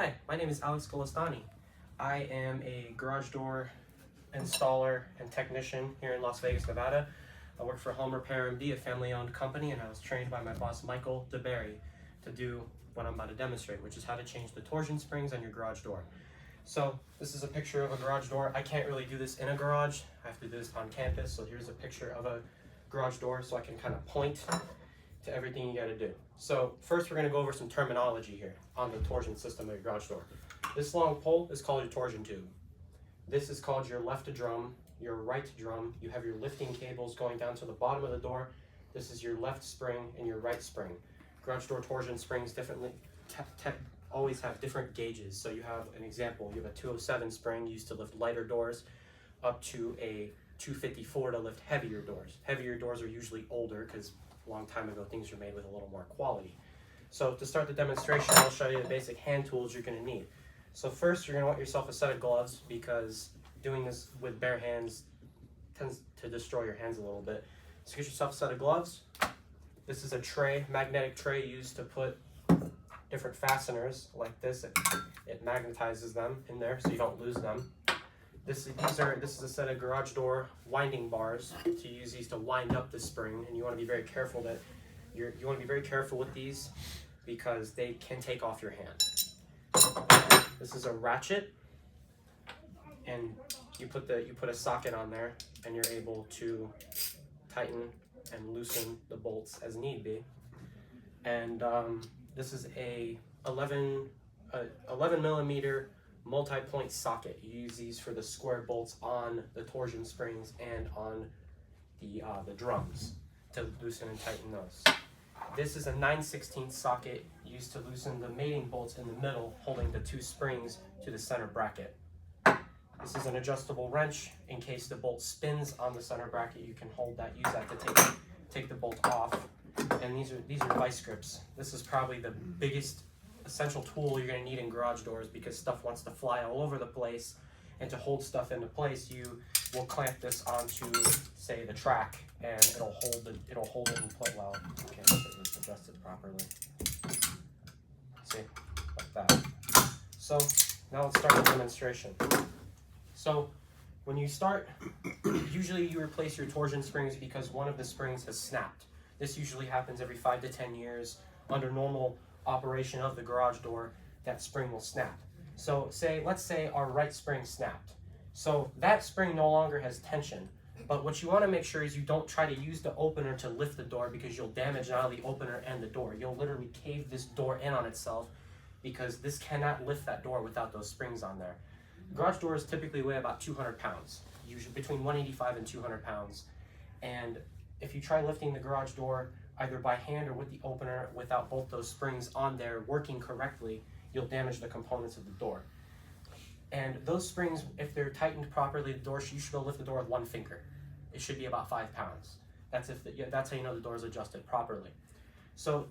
Hi, my name is Alex Golestani. I am a garage door installer and technician here in Las Vegas, Nevada. I work for Home Repair MD, a family-owned company, and I was trained by my boss, Michael DeBerry, to do what I'm about to demonstrate, which is how to change the torsion springs on your garage door. So this is a picture of a garage door. I can't really do this in a garage. I have to do this on campus. So here's a picture of a garage door so I can kind of point to everything you got to do. So first we're going to go over some terminology here on the torsion system of your garage door. This long pole is called your torsion tube. This is called your left drum, your right drum. You have your lifting cables going down to the bottom of the door. This is your left spring and your right spring. Garage door torsion springs always have different gauges. So you have an example, you have a 207 spring used to lift lighter doors up to a 254 to lift heavier doors. Heavier doors are usually older because a long time ago things were made with a little more quality. So to start the demonstration, I'll show you the basic hand tools you're going to need. So first you're going to want yourself a set of gloves because doing this with bare hands tends to destroy your hands a little bit. So get yourself a set of gloves. This is a tray, magnetic tray used to put different fasteners like this. It magnetizes them in there so you don't lose them. This is a set of garage door winding bars to use these to wind up the spring, and you want to be very careful that you want to be very careful with these because they can take off your hand. This is a ratchet, and you put a socket on there, and you're able to tighten and loosen the bolts as need be. And this is a 11 millimeter multi-point socket. You use these for the square bolts on the torsion springs and on the drums to loosen and tighten those. This is a 9/16 socket used to loosen the mating bolts in the middle, holding the two springs to the center bracket. This is an adjustable wrench. In case the bolt spins on the center bracket, you can use that to take the bolt off. And these are vice grips. This is probably the biggest essential tool you're going to need in garage doors because stuff wants to fly all over the place, and to hold stuff into place you will clamp this onto, say, the track, and it'll hold it in place. Well, okay, it's adjusted properly. See, like that. So now let's start the demonstration. So when you start, usually you replace your torsion springs because one of the springs has snapped. This usually happens every 5 to 10 years. Under normal operation of the garage door, that spring will snap. So let's say our right spring snapped. So that spring no longer has tension. But what you want to make sure is you don't try to use the opener to lift the door because you'll damage not only the opener and the door. You'll literally cave this door in on itself because this cannot lift that door without those springs on there. Garage doors typically weigh about 200 pounds, usually between 185 and 200 pounds. And if you try lifting the garage door either by hand or with the opener without both those springs on there working correctly, you'll damage the components of the door. And those springs, if they're tightened properly, you should be able to lift the door with one finger. It should be about 5 pounds. That's how you know the door is adjusted properly. So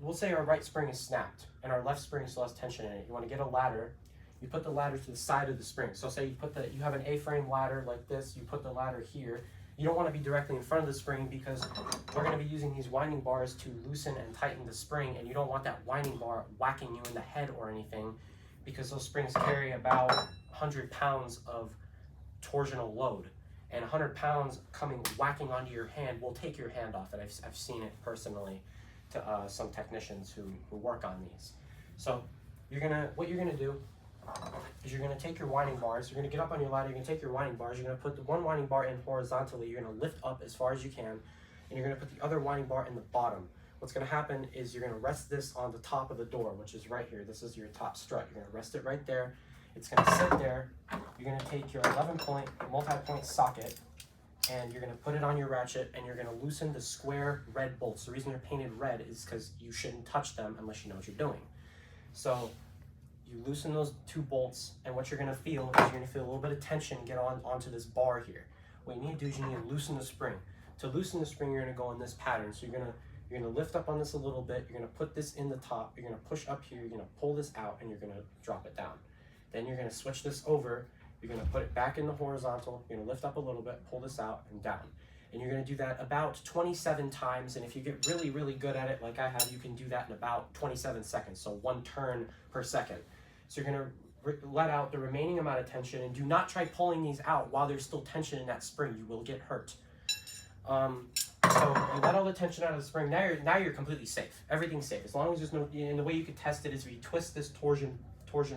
we'll say our right spring is snapped and our left spring still has tension in it. You want to get a ladder. You put the ladder to the side of the spring. So say you have an A-frame ladder like this. You put the ladder here. You don't want to be directly in front of the spring because we're going to be using these winding bars to loosen and tighten the spring, and you don't want that winding bar whacking you in the head or anything because those springs carry about 100 pounds of torsional load, and 100 pounds whacking onto your hand will take your hand off it. I've seen it personally to some technicians who work on these. So what you're gonna do is you're going to take your winding bars, you're going to get up on your ladder, you're going to take your winding bars, you're going to put the one winding bar in horizontally, you're going to lift up as far as you can, and you're going to put the other winding bar in the bottom. What's going to happen is you're going to rest this on the top of the door, which is right here. This is your top strut. You're going to rest it right there. It's going to sit there. You're going to take your 11-point multi-point socket, and you're going to put it on your ratchet, and you're going to loosen the square red bolts. The reason they're painted red is because you shouldn't touch them unless you know what you're doing. So you loosen those two bolts, and what you're going to feel is you're going to feel a little bit of tension get onto this bar here. What you need to do is you need to loosen the spring. To loosen the spring, you're going to go in this pattern. So you're going to lift up on this a little bit. You're going to put this in the top. You're going to push up here. You're going to pull this out, and you're going to drop it down. Then you're going to switch this over. You're going to put it back in the horizontal. You're going to lift up a little bit, pull this out, and down. And you're going to do that about 27 times. And if you get really, really good at it, like I have, you can do that in about 27 seconds. So 1 turn per second. So you're going to let out the remaining amount of tension, and do not try pulling these out while there's still tension in that spring. You will get hurt. So you let all the tension out of the spring. Now you're completely safe. Everything's safe. As long as there's no, and the way you can test it is if you twist this torsion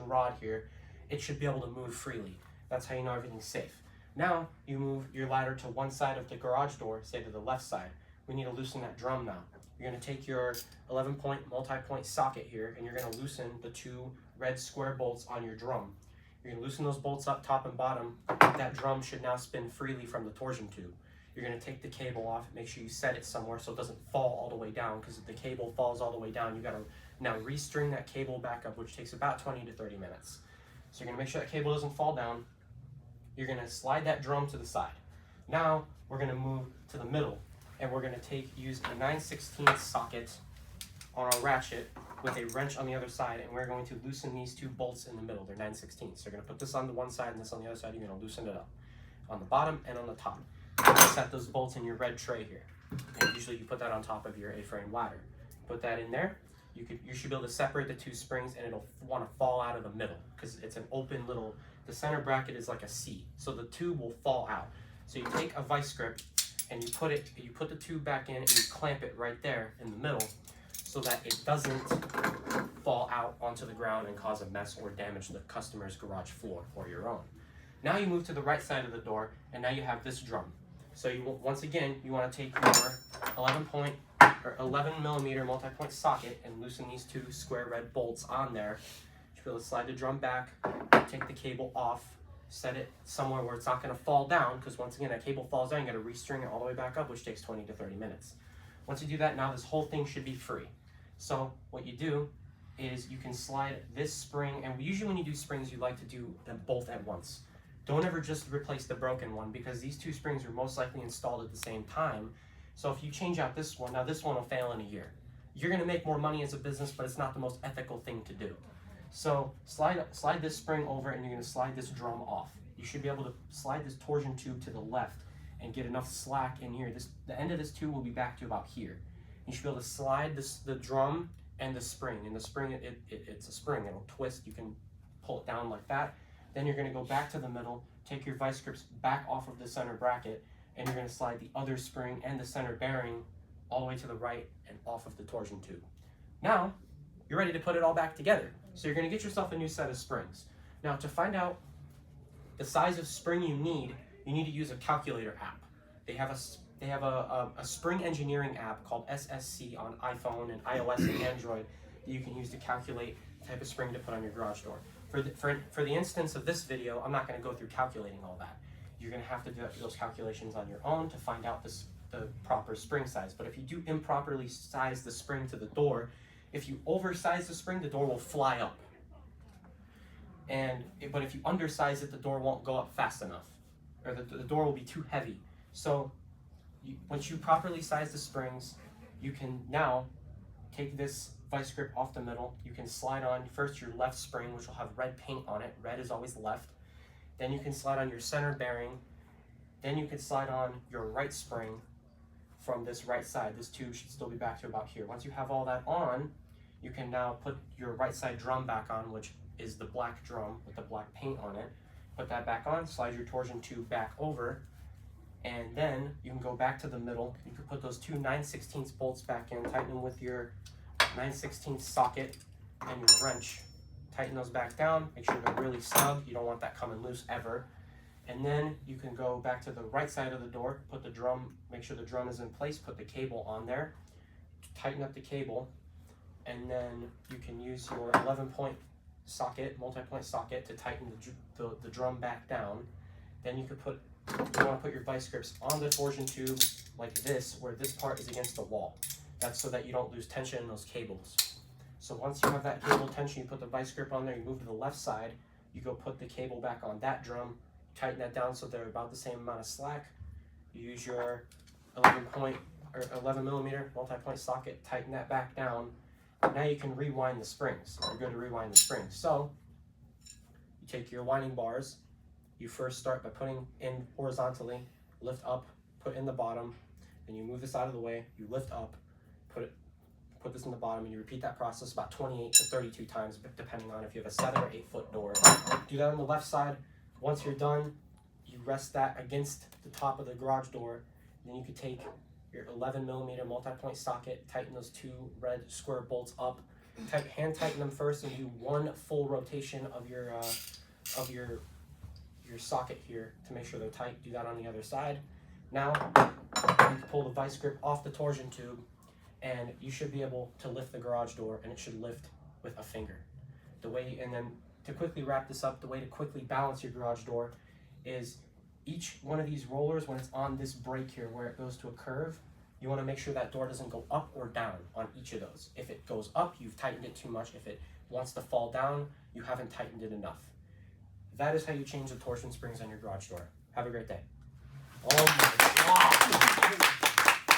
rod here, it should be able to move freely. That's how you know everything's safe. Now you move your ladder to one side of the garage door, say to the left side. We need to loosen that drum now. You're going to take your 11-point multi-point socket here, and you're going to loosen the 2 red square bolts on your drum. You're going to loosen those bolts up top and bottom. That drum should now spin freely from the torsion tube. You're going to take the cable off. Make sure you set it somewhere so it doesn't fall all the way down, because if the cable falls all the way down, you got to now restring that cable back up, which takes about 20 to 30 minutes. So you're going to make sure that cable doesn't fall down. You're going to slide that drum to the side. Now we're going to move to the middle, and we're going to use a 9/16 socket on our ratchet with a wrench on the other side, and we're going to loosen these 2 bolts in the middle. They're 9/16. So you're going to put this on the one side and this on the other side. You're going to loosen it up on the bottom and on the top. Set those bolts in your red tray here. And usually you put that on top of your A-frame ladder. Put that in there. You should be able to separate the 2 springs, and it'll want to fall out of the middle because it's an open little, the center bracket is like a C. So the tube will fall out. So you take a vice grip and you put the tube back in, and you clamp it right there in the middle so that it doesn't fall out onto the ground and cause a mess or damage the customer's garage floor or your own. Now you move to the right side of the door, and now you have this drum. So once again, you want to take your 11 millimeter multi-point socket and loosen these 2 square red bolts on there. You should be able to slide the drum back, take the cable off, set it somewhere where it's not going to fall down, because once again, that cable falls down, you got to restring it all the way back up, which takes 20 to 30 minutes. Once you do that, now this whole thing should be free. So what you do is you can slide this spring, and usually when you do springs, you like to do them both at once. Don't ever just replace the broken one, because these 2 springs are most likely installed at the same time. So if you change out this one, now this one will fail in a year. You're going to make more money as a business, but it's not the most ethical thing to do. So slide this spring over, and you're going to slide this drum off. You should be able to slide this torsion tube to the left and get enough slack in here. The end of this tube will be back to about here. You should be able to slide the drum and the spring. And the spring, it's a spring. It'll twist. You can pull it down like that. Then you're going to go back to the middle, take your vice grips back off of the center bracket, and you're going to slide the other spring and the center bearing all the way to the right and off of the torsion tube. Now, you're ready to put it all back together. So you're going to get yourself a new set of springs. Now, to find out the size of spring you need to use a calculator app. They have a spring engineering app called SSC on iPhone and iOS and Android that you can use to calculate the type of spring to put on your garage door. For the instance of this video, I'm not going to go through calculating all that. You're going to have to do those calculations on your own to find out the proper spring size. But if you do improperly size the spring to the door, if you oversize the spring, the door will fly up. But if you undersize it, the door won't go up fast enough, or the door will be too heavy. So once you properly size the springs, you can now take this vice grip off the middle. You can slide on first your left spring, which will have red paint on it. Red is always left. Then you can slide on your center bearing. Then you can slide on your right spring from this right side. This tube should still be back to about here. Once you have all that on, you can now put your right side drum back on, which is the black drum with the black paint on it. Put that back on, slide your torsion tube back over, and then you can go back to the middle. You can put those 2 9/16 bolts back in, tighten them with your 9/16 socket and your wrench. Tighten those back down, make sure they're really snug. You don't want that coming loose ever. And then you can go back to the right side of the door, put the drum, make sure the drum is in place, put the cable on there, tighten up the cable, and then you can use your 11-point socket, multi-point socket, to tighten the drum back down. Then you want to put your vice grips on the torsion tube like this, where this part is against the wall. That's so that you don't lose tension in those cables. So once you have that cable tension, you put the vice grip on there, you move to the left side, you go put the cable back on that drum, tighten that down so they're about the same amount of slack. You use your 11 millimeter multi-point socket, tighten that back down. Now you can rewind the springs. You're going to rewind the springs. So you take your winding bars. You first start by putting in horizontally, lift up put in the bottom, then you move this out of the way, you lift up, put this in the bottom, and you repeat that process about 28 to 32 times, depending on if you have a 7 or 8 foot door. Do that on the left side. Once you're done, you rest that against the top of the garage door. Then you could take your 11 millimeter multi-point socket, tighten those 2 red square bolts up, hand tighten them first, and do 1 full rotation of your socket here to make sure they're tight. Do that on the other side. Now you can pull the vice grip off the torsion tube, and you should be able to lift the garage door, and it should lift with a finger. And then to quickly wrap this up, the way to quickly balance your garage door is each one of these rollers, when it's on this brake here where it goes to a curve, you want to make sure that door doesn't go up or down on each of those. If it goes up, you've tightened it too much. If it wants to fall down, you haven't tightened it enough. That is how you change the torsion springs on your garage door. Have a great day. Oh my God.